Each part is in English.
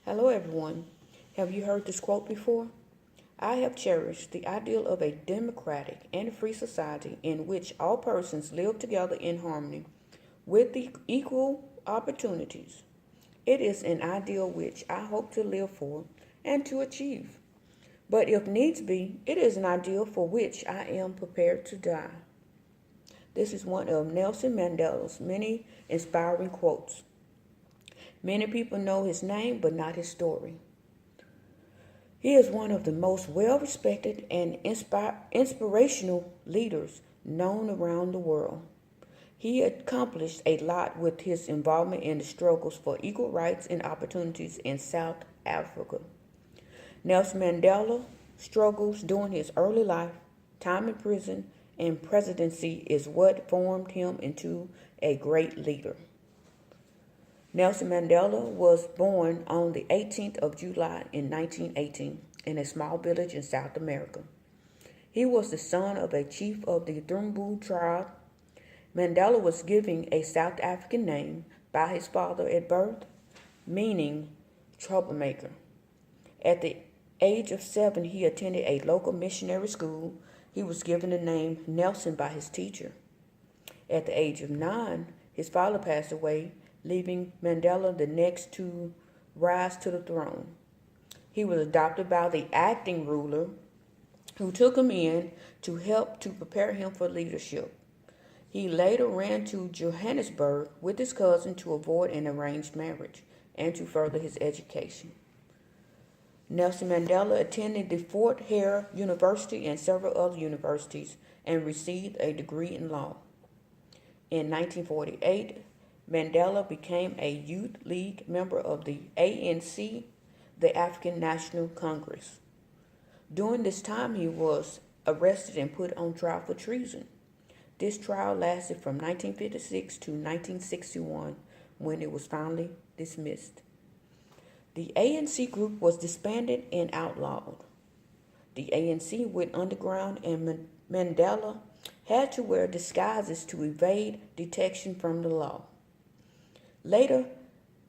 Hello, everyone. Have you heard this quote before? I have cherished the ideal of a democratic and free society in which all persons live together in harmony with the equal opportunities. It is an ideal which I hope to live for and to achieve. But if needs be, it is an ideal for which I am prepared to die. This is one of Nelson Mandela's many inspiring quotes. Many people know his name, but not his story. He is one of the most well-respected and inspirational leaders known around the world. He accomplished a lot with his involvement in the struggles for equal rights and opportunities in South Africa. Nelson Mandela's struggles during his early life, time in prison, and presidency is what formed him into a great leader. Nelson Mandela was born on the 18th of July in 1918 in a small village in South America. He was the son of a chief of the Thumbu tribe. Mandela was given a South African name by his father at birth, meaning troublemaker. At the age of 7, he attended a local missionary school. He was given the name Nelson by his teacher. At the age of 9, his father passed away, leaving Mandela the next to rise to the throne. He was adopted by the acting ruler, who took him in to help to prepare him for leadership. He later ran to Johannesburg with his cousin to avoid an arranged marriage and to further his education. Nelson Mandela attended the Fort Hare University and several other universities and received a degree in law. In 1948, Mandela became a Youth League member of the ANC, the African National Congress. During this time, he was arrested and put on trial for treason. This trial lasted from 1956 to 1961, when it was finally dismissed. The ANC group was disbanded and outlawed. The ANC went underground, and Mandela had to wear disguises to evade detection from the law. Later,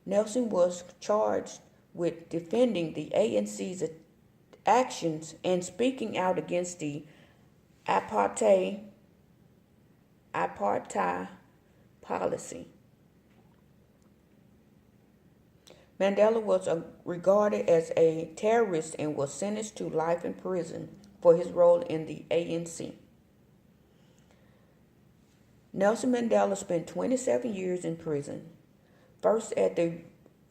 Nelson was charged with defending the ANC's actions and speaking out against the apartheid policy. Mandela was regarded as a terrorist and was sentenced to life in prison for his role in the ANC. Nelson Mandela spent 27 years in prison, first at the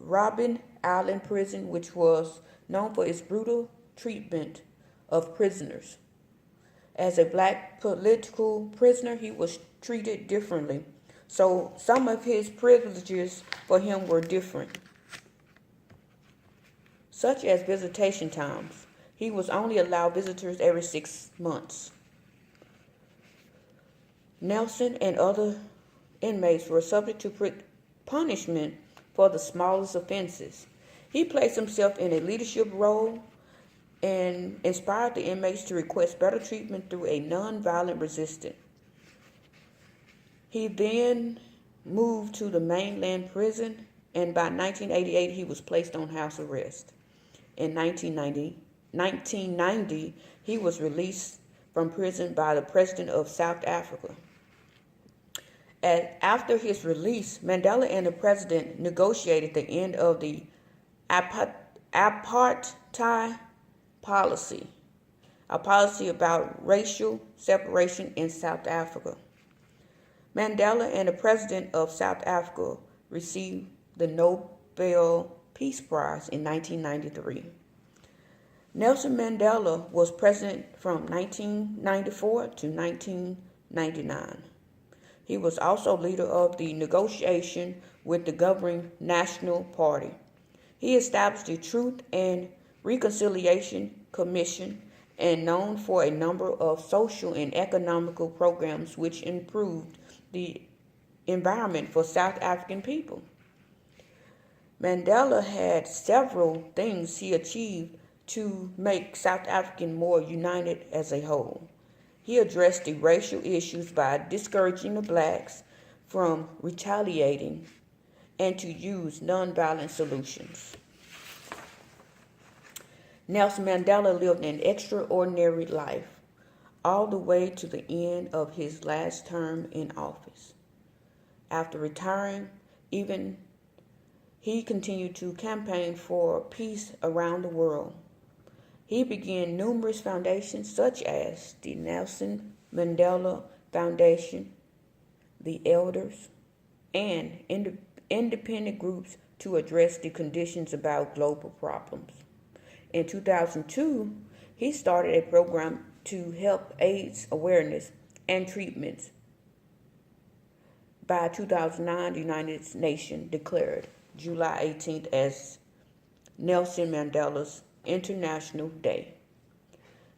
Robben Island prison, which was known for its brutal treatment of prisoners. As a black political prisoner, he was treated differently, so some of his privileges for him were different, such as visitation times. He was only allowed visitors every 6 months. Nelson and other inmates were subject to punishment for the smallest offenses. He placed himself in a leadership role and inspired the inmates to request better treatment through a nonviolent resistance. He then moved to the mainland prison, and by 1988 he was placed on house arrest. In 1990, he was released from prison by the President of South Africa. After his release, Mandela and the President negotiated the end of the apartheid policy, a policy about racial separation in South Africa. Mandela and the President of South Africa received the Nobel Peace Prize in 1993. Nelson Mandela was president from 1994 to 1999. He was also leader of the negotiation with the governing National Party. He established the Truth and Reconciliation Commission and known for a number of social and economical programs which improved the environment for South African people. Mandela had several things he achieved to make South Africa more united as a whole. He addressed the racial issues by discouraging the blacks from retaliating and to use nonviolent solutions. Nelson Mandela lived an extraordinary life all the way to the end of his last term in office. After retiring, even he continued to campaign for peace around the world. He began numerous foundations such as the Nelson Mandela Foundation, the Elders, and independent groups to address the conditions about global problems. In 2002, he started a program to help AIDS awareness and treatments. By 2009, the United Nations declared July 18th as Nelson Mandela's International Day.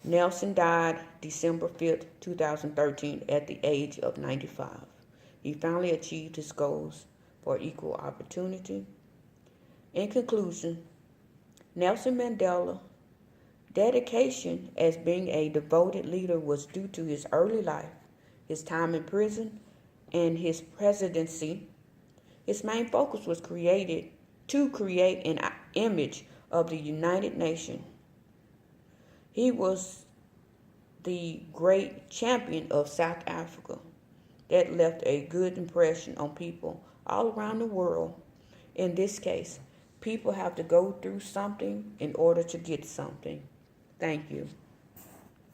Nelson died December 5th, 2013 at the age of 95. He finally achieved his goals for equal opportunity. In conclusion, Nelson Mandela's dedication as being a devoted leader was due to his early life, his time in prison, and his presidency. His main focus was to create an image of the United Nations. He was the great champion of South Africa that left a good impression on people all around the world. In this case, people have to go through something in order to get something. Thank you.